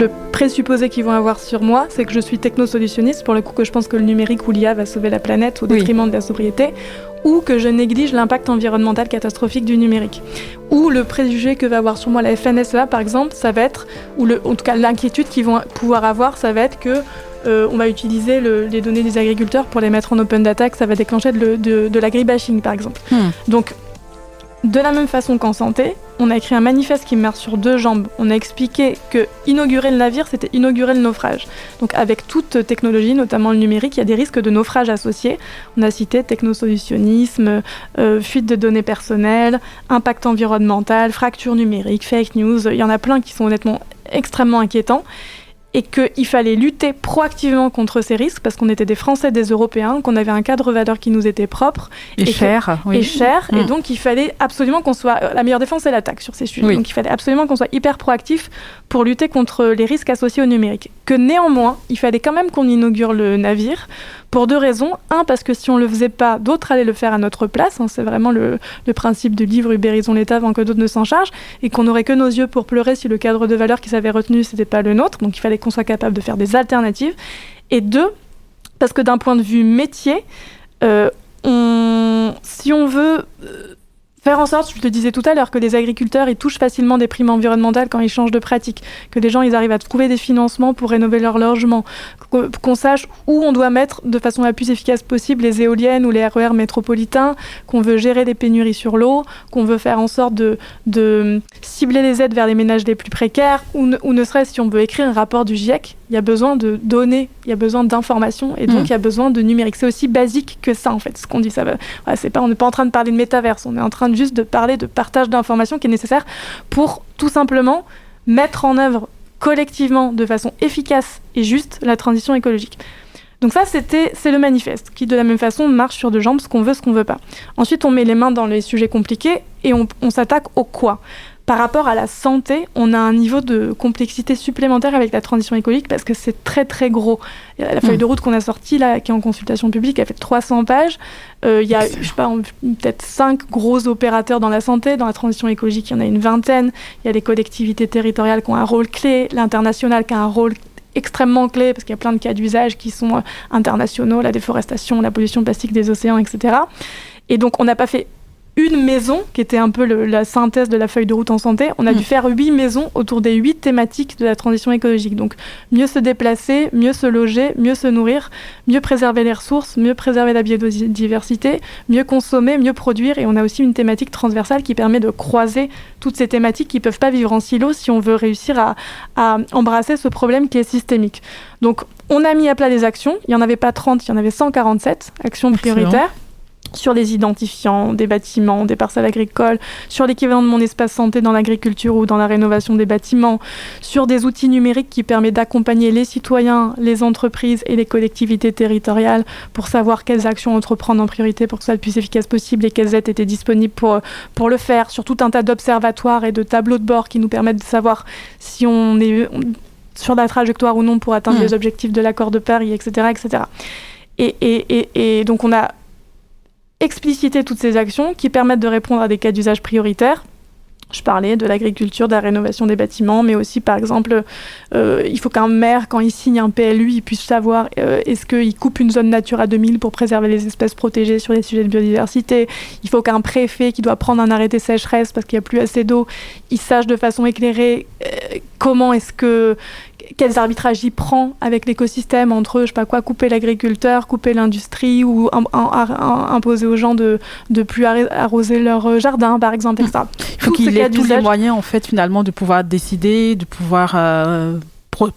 Le présupposé qu'ils vont avoir sur moi, c'est que je suis technosolutionniste, pour le coup que je pense que le numérique ou l'IA va sauver la planète au détriment de la sobriété, ou que je néglige l'impact environnemental catastrophique du numérique. Ou le préjugé que va avoir sur moi la FNSEA, par exemple, ça va être, en tout cas l'inquiétude qu'ils vont pouvoir avoir, ça va être que on va utiliser les données des agriculteurs pour les mettre en open data, que ça va déclencher de l'agribashing, par exemple. Donc, de la même façon qu'en santé, on a écrit un manifeste qui marche sur 2 jambes. On a expliqué que inaugurer le navire, c'était inaugurer le naufrage. Donc avec toute technologie, notamment le numérique, il y a des risques de naufrage associés. On a cité technosolutionnisme, fuite de données personnelles, impact environnemental, fracture numérique, fake news. Il y en a plein qui sont honnêtement extrêmement inquiétants. Et qu'il fallait lutter proactivement contre ces risques parce qu'on était des Français, des Européens, qu'on avait un cadre valeur qui nous était propre. Et cher. Et donc il fallait absolument qu'on soit... La meilleure défense, c'est l'attaque sur ces sujets. Donc il fallait absolument qu'on soit hyper proactif pour lutter contre les risques associés au numérique. Que néanmoins, il fallait quand même qu'on inaugure le navire pour 2 raisons. 1, parce que si on ne le faisait pas, d'autres allaient le faire à notre place. C'est vraiment le principe du livre « Ubérisons l'État avant que d'autres ne s'en chargent » et qu'on n'aurait que nos yeux pour pleurer si le cadre de valeur qu'ils avaient retenu, ce n'était pas le nôtre. Donc il fallait qu'on soit capable de faire des alternatives. Et 2, parce que d'un point de vue métier, si on veut... faire en sorte, je te disais tout à l'heure, que les agriculteurs ils touchent facilement des primes environnementales quand ils changent de pratique, que les gens ils arrivent à trouver des financements pour rénover leur logement, qu'on sache où on doit mettre de façon la plus efficace possible les éoliennes ou les RER métropolitains, qu'on veut gérer les pénuries sur l'eau, qu'on veut faire en sorte de cibler les aides vers les ménages les plus précaires, ou ne serait-ce si on veut écrire un rapport du GIEC, il y a besoin de données, il y a besoin d'informations, et donc il y a besoin de numérique. C'est aussi basique que ça, en fait, ce qu'on dit. On n'est pas en train de parler de métaverse, on est en train juste de parler de partage d'informations qui est nécessaire pour tout simplement mettre en œuvre collectivement, de façon efficace et juste, la transition écologique. Donc ça, c'est le manifeste, qui de la même façon marche sur 2 jambes, ce qu'on veut, ce qu'on veut pas. Ensuite, on met les mains dans les sujets compliqués et on s'attaque au quoi. Par rapport à la santé, on a un niveau de complexité supplémentaire avec la transition écologique parce que c'est très très gros. La feuille de route qu'on a sortie, là, qui est en consultation publique, elle fait 300 pages. Il y a, je sais pas, peut-être 5 gros opérateurs dans la santé. Dans la transition écologique, il y en a une vingtaine. Il y a les collectivités territoriales qui ont un rôle clé, l'international qui a un rôle extrêmement clé parce qu'il y a plein de cas d'usage qui sont internationaux, la déforestation, la pollution plastique des océans, etc. Et donc, on n'a pas fait une maison, qui était un peu la synthèse de la feuille de route en santé. On a dû faire 8 maisons autour des 8 thématiques de la transition écologique. Donc, mieux se déplacer, mieux se loger, mieux se nourrir, mieux préserver les ressources, mieux préserver la biodiversité, mieux consommer, mieux produire. Et on a aussi une thématique transversale qui permet de croiser toutes ces thématiques qui ne peuvent pas vivre en silo si on veut réussir à embrasser ce problème qui est systémique. Donc, on a mis à plat des actions. Il n'y en avait pas 30, il y en avait 147 actions prioritaires. Sur les identifiants des bâtiments, des parcelles agricoles, sur l'équivalent de mon espace santé dans l'agriculture ou dans la rénovation des bâtiments, sur des outils numériques qui permettent d'accompagner les citoyens, les entreprises et les collectivités territoriales pour savoir quelles actions entreprendre en priorité pour que ce soit le plus efficace possible et quelles aides étaient disponibles pour le faire, sur tout un tas d'observatoires et de tableaux de bord qui nous permettent de savoir si on est sur la trajectoire ou non pour atteindre les objectifs de l'accord de Paris, etc. etc. Et donc on a expliciter toutes ces actions qui permettent de répondre à des cas d'usage prioritaires. Je parlais de l'agriculture, de la rénovation des bâtiments, mais aussi, par exemple, il faut qu'un maire, quand il signe un PLU, il puisse savoir est-ce qu'il coupe une zone Natura 2000 pour préserver les espèces protégées sur les sujets de biodiversité. Il faut qu'un préfet qui doit prendre un arrêté sécheresse parce qu'il n'y a plus assez d'eau, il sache de façon éclairée quels arbitrages il prend avec l'écosystème entre, je sais pas quoi, couper l'agriculteur, couper l'industrie ou imposer aux gens de plus arroser leur jardin, par exemple, etc. Il faut qu'il ait tous les moyens, en fait, finalement, de pouvoir décider, de pouvoir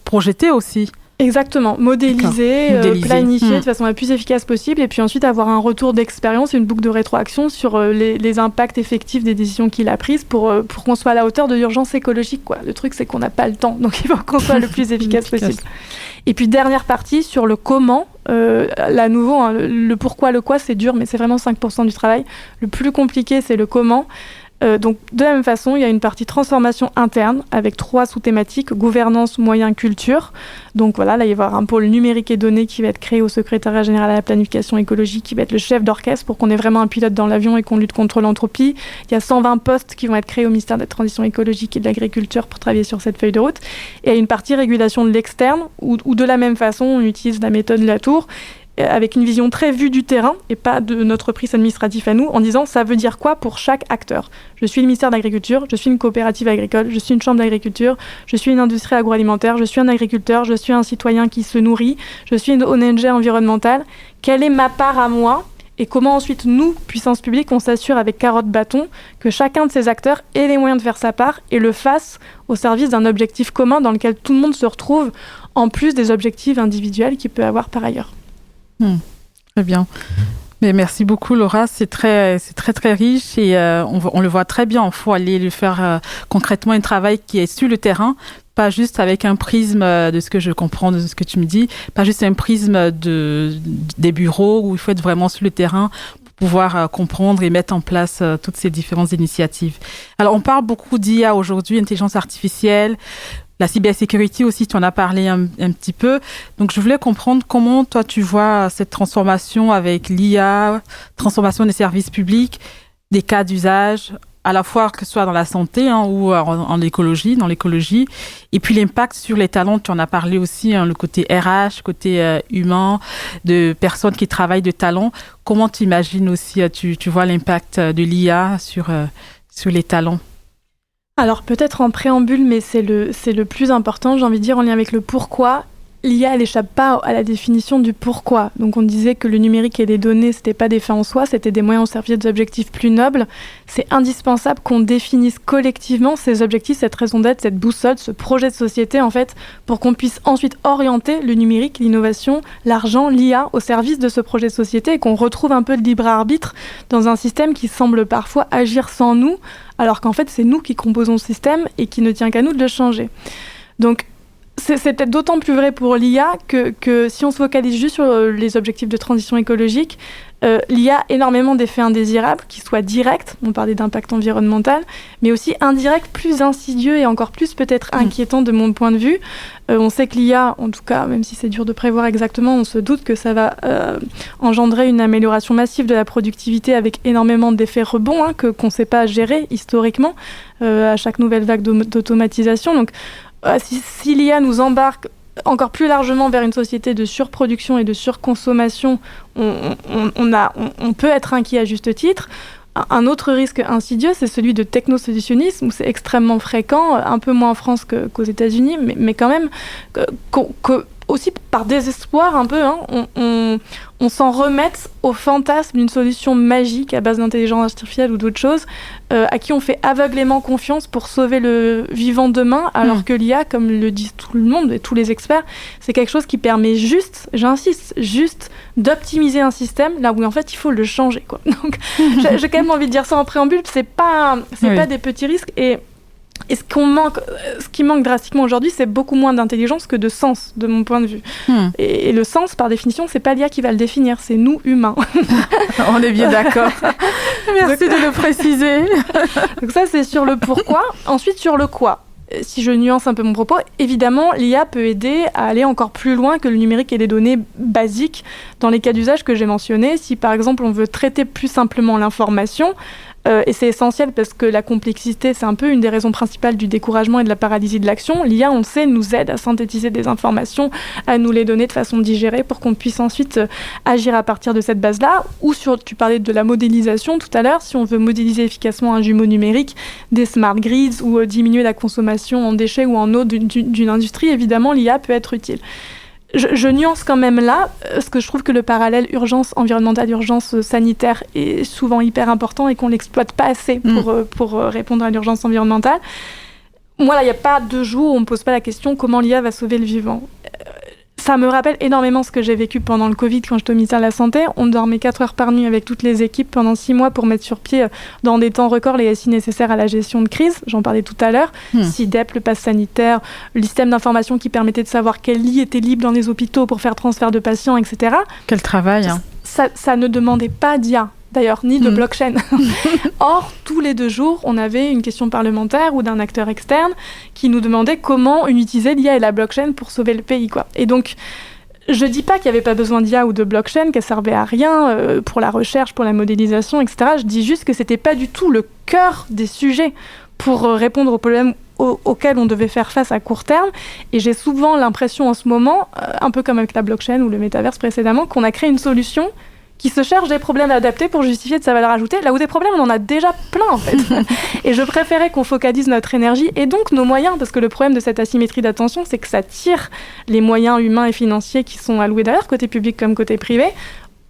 projeter aussi. Exactement, modéliser. Planifier de façon la plus efficace possible et puis ensuite avoir un retour d'expérience et une boucle de rétroaction sur les impacts effectifs des décisions qu'il a prises pour qu'on soit à la hauteur de l'urgence écologique, quoi. Le truc, c'est qu'on n'a pas le temps, donc il faut qu'on soit le plus efficace possible. Et puis dernière partie sur le comment, là à nouveau, le pourquoi, le quoi, c'est dur, mais c'est vraiment 5% du travail. Le plus compliqué, c'est le comment. Donc, de la même façon, il y a une partie transformation interne avec 3 sous-thématiques, gouvernance, moyens, culture. Donc voilà, là, il va y avoir un pôle numérique et données qui va être créé au secrétariat général à la planification écologique, qui va être le chef d'orchestre pour qu'on ait vraiment un pilote dans l'avion et qu'on lutte contre l'entropie. Il y a 120 postes qui vont être créés au ministère de la Transition écologique et de l'Agriculture pour travailler sur cette feuille de route. Et il y a une partie régulation de l'externe, où de la même façon, on utilise la méthode Latour, avec une vision très vue du terrain et pas de notre prisme administratif à nous, en disant ça veut dire quoi pour chaque acteur. Je suis le ministère de l'Agriculture, je suis une coopérative agricole, je suis une chambre d'agriculture, je suis une industrie agroalimentaire, je suis un agriculteur, je suis un citoyen qui se nourrit, je suis une ONG environnementale. Quelle est ma part à moi ? Et comment ensuite, nous, puissance publique, on s'assure avec carotte bâton que chacun de ces acteurs ait les moyens de faire sa part et le fasse au service d'un objectif commun dans lequel tout le monde se retrouve, en plus des objectifs individuels qu'il peut avoir par ailleurs. Très bien. Mais merci beaucoup, Laura. C'est très riche et on le voit très bien. Il faut aller le faire concrètement, un travail qui est sur le terrain, pas juste avec un prisme de ce que je comprends, de ce que tu me dis, pas juste un prisme des bureaux où il faut être vraiment sur le terrain pour pouvoir comprendre et mettre en place toutes ces différentes initiatives. Alors, on parle beaucoup d'IA aujourd'hui, intelligence artificielle. La cybersécurité aussi, tu en as parlé un petit peu. Donc, je voulais comprendre comment toi, tu vois cette transformation avec l'IA, transformation des services publics, des cas d'usage, à la fois que ce soit dans la santé ou en écologie, dans l'écologie, et puis l'impact sur les talents, tu en as parlé aussi, le côté RH, côté humain, de personnes qui travaillent de talents. Comment tu imagines aussi, tu vois l'impact de l'IA sur les talents? Alors peut-être en préambule, mais c'est le plus important, j'ai envie de dire, en lien avec le pourquoi. L'IA, elle n'échappe pas à la définition du pourquoi. Donc on disait que le numérique et les données, ce n'était pas des fins en soi, c'était des moyens au service des objectifs plus nobles. C'est indispensable qu'on définisse collectivement ces objectifs, cette raison d'être, cette boussole, ce projet de société, en fait, pour qu'on puisse ensuite orienter le numérique, l'innovation, l'argent, l'IA au service de ce projet de société et qu'on retrouve un peu de libre arbitre dans un système qui semble parfois agir sans nous, alors qu'en fait, c'est nous qui composons le système et qu'il ne tient qu'à nous de le changer. Donc, c'est peut-être d'autant plus vrai pour l'IA que si on se focalise juste sur les objectifs de transition écologique, l'IA a énormément d'effets indésirables, qui soient directs, on parlait d'impact environnemental, mais aussi indirects, plus insidieux et encore plus peut-être inquiétants de mon point de vue. On sait que l'IA, en tout cas, même si c'est dur de prévoir exactement, on se doute que ça va engendrer une amélioration massive de la productivité avec énormément d'effets rebonds qu'on ne sait pas gérer historiquement à chaque nouvelle vague d'automatisation. Donc, si l'IA nous embarque encore plus largement vers une société de surproduction et de surconsommation, on peut être inquiet à juste titre. Un autre risque insidieux, c'est celui de technosolutionnisme, où c'est extrêmement fréquent, un peu moins en France qu'aux États-Unis, mais quand même, aussi par désespoir un peu, on s'en remette au fantasme d'une solution magique à base d'intelligence artificielle ou d'autres choses, à qui on fait aveuglément confiance pour sauver le vivant demain, alors que l'IA, comme le disent tout le monde et tous les experts, c'est quelque chose qui permet juste, j'insiste, juste d'optimiser un système là où en fait il faut le changer, quoi. Donc j'ai quand même envie de dire ça en préambule, c'est pas des petits risques et ce qui manque drastiquement aujourd'hui, c'est beaucoup moins d'intelligence que de sens, de mon point de vue. Et le sens, par définition, c'est pas l'IA qui va le définir, c'est nous, humains. On est bien d'accord. Merci de le préciser. Donc ça, c'est sur le pourquoi. Ensuite, sur le quoi. Si je nuance un peu mon propos, évidemment, l'IA peut aider à aller encore plus loin que le numérique et les données basiques dans les cas d'usage que j'ai mentionnés. Si, par exemple, on veut traiter plus simplement l'information, et c'est essentiel parce que la complexité, c'est un peu une des raisons principales du découragement et de la paralysie de l'action. L'IA, on le sait, nous aide à synthétiser des informations, à nous les donner de façon digérée pour qu'on puisse ensuite agir à partir de cette base-là. Ou tu parlais de la modélisation tout à l'heure, si on veut modéliser efficacement un jumeau numérique, des smart grids ou diminuer la consommation en déchets ou en eau d'une industrie, évidemment, l'IA peut être utile. Je nuance quand même là, parce que je trouve que le parallèle urgence environnementale, urgence sanitaire est souvent hyper important et qu'on ne l'exploite pas assez pour répondre à l'urgence environnementale. Moi, là, il n'y a pas 2 jours où on ne me pose pas la question comment l'IA va sauver le vivant. Ça me rappelle énormément ce que j'ai vécu pendant le Covid quand j'étais au ministère de la Santé. On dormait 4 heures par nuit avec toutes les équipes pendant 6 mois pour mettre sur pied, dans des temps records, les SI nécessaires à la gestion de crise. J'en parlais tout à l'heure. SIDEP, le pass sanitaire, le système d'information qui permettait de savoir quel lit était libre dans les hôpitaux pour faire transfert de patients, etc. Quel travail, Ça ne demandait pas d'IA. d'ailleurs, ni de blockchain. Or, tous les 2 jours, on avait une question parlementaire ou d'un acteur externe qui nous demandait comment utiliser l'IA et la blockchain pour sauver le pays, quoi. Et donc, je dis pas qu'il n'y avait pas besoin d'IA ou de blockchain, qu'elle servait à rien pour la recherche, pour la modélisation, etc. Je dis juste que c'était pas du tout le cœur des sujets pour répondre aux problèmes auxquels on devait faire face à court terme. Et j'ai souvent l'impression en ce moment, un peu comme avec la blockchain ou le métaverse précédemment, qu'on a créé une solution qui se cherche des problèmes adaptés pour justifier de sa valeur ajoutée, là où des problèmes, on en a déjà plein, en fait. Et je préférais qu'on focalise notre énergie et donc nos moyens, parce que le problème de cette asymétrie d'attention, c'est que ça tire les moyens humains et financiers qui sont alloués d'ailleurs, côté public comme côté privé,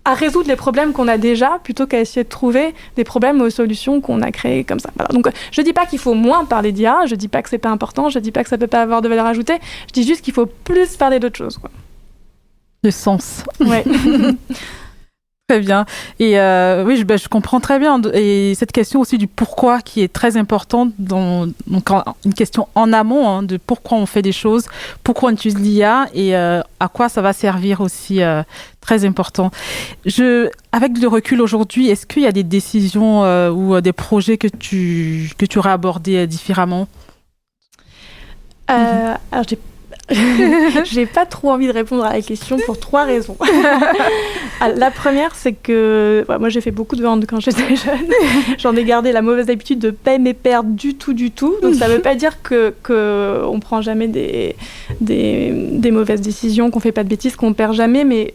à résoudre les problèmes qu'on a déjà, plutôt qu'à essayer de trouver des problèmes aux solutions qu'on a créées comme ça. Voilà. Donc, je dis pas qu'il faut moins parler d'IA, je dis pas que c'est pas important, je dis pas que ça peut pas avoir de valeur ajoutée, je dis juste qu'il faut plus parler d'autres choses, quoi. Le sens. Ouais. Très bien. Et oui, je comprends très bien. Et cette question aussi du pourquoi qui est très importante, donc une question en amont de pourquoi on fait des choses, pourquoi on utilise l'IA et à quoi ça va servir aussi, très important. Avec le recul aujourd'hui, est-ce qu'il y a des décisions ou des projets que tu aurais abordés différemment? Alors, j'ai pas trop envie de répondre à la question pour 3 raisons. La première, c'est que moi j'ai fait beaucoup de ventes quand j'étais jeune. J'en ai gardé la mauvaise habitude de pas aimer perdre du tout. Donc ça veut pas dire que on prend jamais des mauvaises décisions, qu'on fait pas de bêtises, qu'on perd jamais. Mais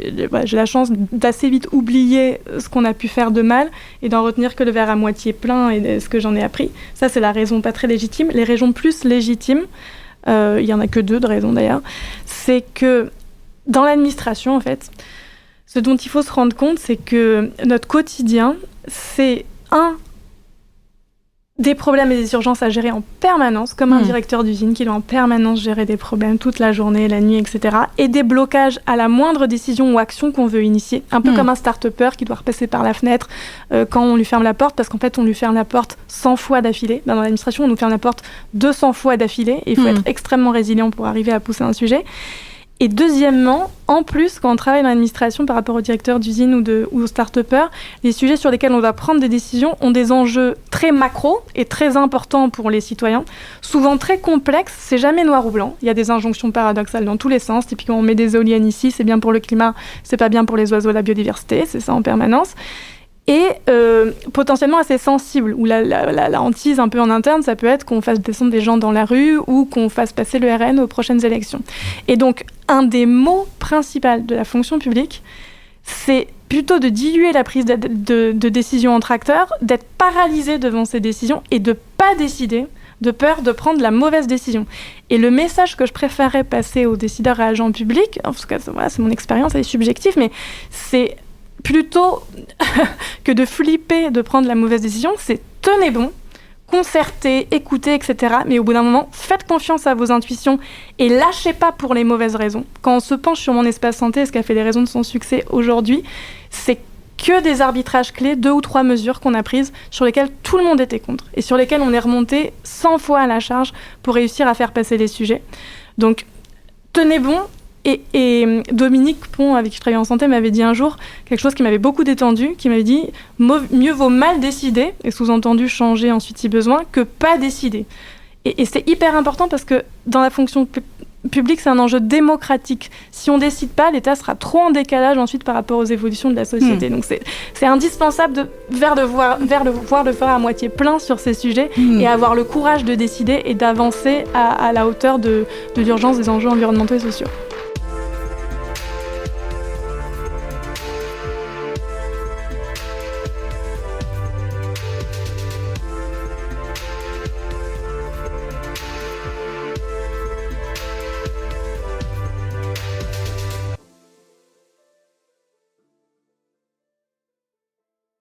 j'ai la chance d'assez vite oublier ce qu'on a pu faire de mal et d'en retenir que le verre à moitié plein et ce que j'en ai appris. Ça, c'est la raison pas très légitime. Les raisons plus légitimes, il y en a que 2 de raisons d'ailleurs, c'est que dans l'administration, en fait, ce dont il faut se rendre compte, c'est que notre quotidien, c'est des problèmes et des urgences à gérer en permanence, comme un directeur d'usine qui doit en permanence gérer des problèmes toute la journée, la nuit, etc. Et des blocages à la moindre décision ou action qu'on veut initier. Un peu comme un start-upper qui doit repasser par la fenêtre quand on lui ferme la porte, parce qu'en fait, on lui ferme la porte 100 fois d'affilée. Dans l'administration, on nous ferme la porte 200 fois d'affilée. Et il faut être extrêmement résilient pour arriver à pousser un sujet. Et deuxièmement, en plus, quand on travaille dans l'administration par rapport au directeur d'usine ou au start-upper, les sujets sur lesquels on va prendre des décisions ont des enjeux très macro et très importants pour les citoyens, souvent très complexes, c'est jamais noir ou blanc. Il y a des injonctions paradoxales dans tous les sens. Typiquement, on met des éoliennes ici, c'est bien pour le climat, c'est pas bien pour les oiseaux, la biodiversité, c'est ça en permanence. Et potentiellement assez sensible, où la hantise un peu en interne, ça peut être qu'on fasse descendre des gens dans la rue ou qu'on fasse passer le RN aux prochaines élections. Et donc, un des mots principaux de la fonction publique, c'est plutôt de diluer la prise de décision entre acteurs, d'être paralysé devant ces décisions et de ne pas décider, de peur de prendre la mauvaise décision. Et le message que je préférerais passer aux décideurs et agents publics, en tout cas, voilà, c'est mon expérience, elle est subjective, mais c'est plutôt que de flipper de prendre la mauvaise décision, c'est tenez bon, concertez, écoutez, etc. Mais au bout d'un moment, faites confiance à vos intuitions et lâchez pas pour les mauvaises raisons. Quand on se penche sur mon espace santé, ce qui a fait les raisons de son succès aujourd'hui, c'est que des arbitrages clés, 2 ou 3 mesures qu'on a prises sur lesquelles tout le monde était contre et sur lesquelles on est remonté 100 fois à la charge pour réussir à faire passer les sujets. Donc, tenez bon. Et Dominique Pont, avec qui je travaille en santé, m'avait dit un jour quelque chose qui m'avait beaucoup détendu, qui m'avait dit « Mieux vaut mal décider », et sous-entendu changer ensuite si besoin, que pas décider. Et c'est hyper important parce que dans la fonction publique, c'est un enjeu démocratique. Si on ne décide pas, l'État sera trop en décalage ensuite par rapport aux évolutions de la société. Donc c'est indispensable de voir le verre à moitié plein sur ces sujets et avoir le courage de décider et d'avancer à la hauteur de l'urgence des enjeux environnementaux et sociaux.